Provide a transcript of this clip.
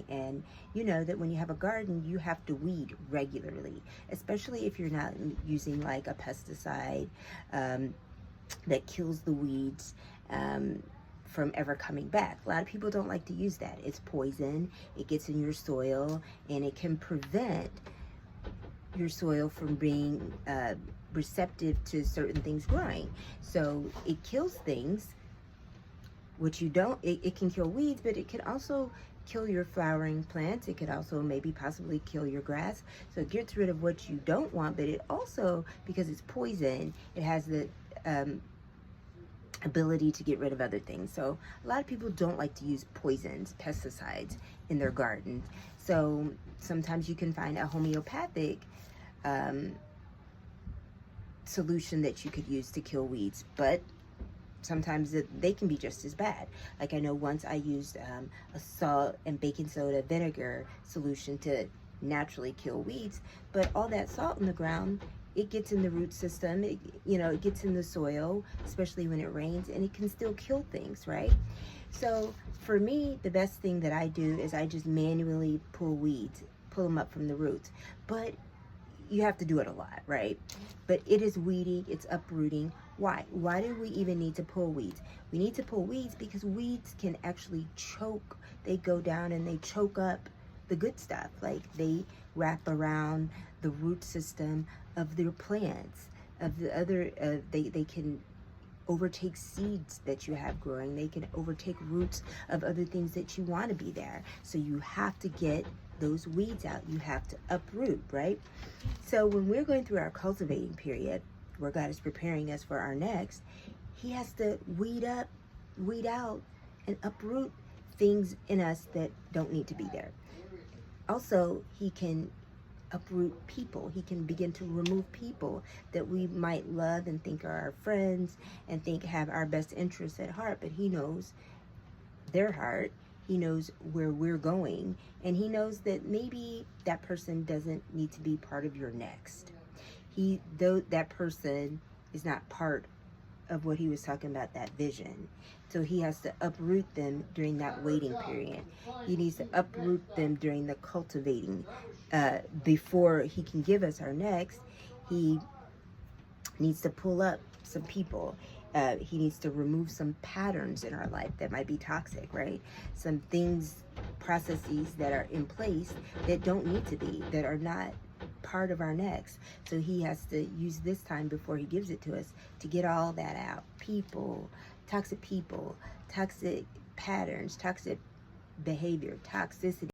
And you know that when you have a garden, you have to weed regularly, especially if you're not using like a pesticide um, that kills the weeds from ever coming back. A lot of people don't like to use that. It's poison, it gets in your soil, and it can prevent your soil from being receptive to certain things growing. So it kills things, which you don't, it can kill weeds, but it can also kill your flowering plants. It could also maybe possibly kill your grass. So it gets rid of what you don't want, but it also, because it's poison, it has the ability to get rid of other things. So a lot of people don't like to use poisons, pesticides in their gardens. So sometimes you can find a homeopathic um, solution that you could use to kill weeds, but sometimes they can be just as bad. Like I know once I used a salt and baking soda vinegar solution to naturally kill weeds, but all that salt in the ground, it gets in the root system, it gets in the soil, especially when it rains, and it can still kill things, right? So for me, the best thing that I do is I just manually pull weeds, pull them up from the roots. But you have to do it a lot, right? But it is weeding, it's uprooting. Why? Why do we even need to pull weeds? We need to pull weeds because weeds can actually choke. They go down and they choke up the good stuff. Like they wrap around the root system of their plants, of the other, they can overtake seeds that you have growing. They can overtake roots of other things that you want to be there. So you have to get those weeds out. You have to uproot, right? So when we're going through our cultivating period, where God is preparing us for our next, He has to weed up, weed out, and uproot things in us that don't need to be there. Also, He can uproot people. He can begin to remove people that we might love and think are our friends and think have our best interests at heart, but He knows their heart. He knows where we're going, and He knows that maybe that person doesn't need to be part of your next. Though that person is not part of what He was talking about, that vision. So He has to uproot them during that waiting period. He needs to uproot them during the cultivating. Before He can give us our next, He needs to pull up some people. He needs to remove some patterns in our life that might be toxic, right? Some things, processes that are in place that don't need to be, that are not part of our next. So He has to use this time before He gives it to us to get all that out. People, toxic patterns, toxic behavior, toxicity.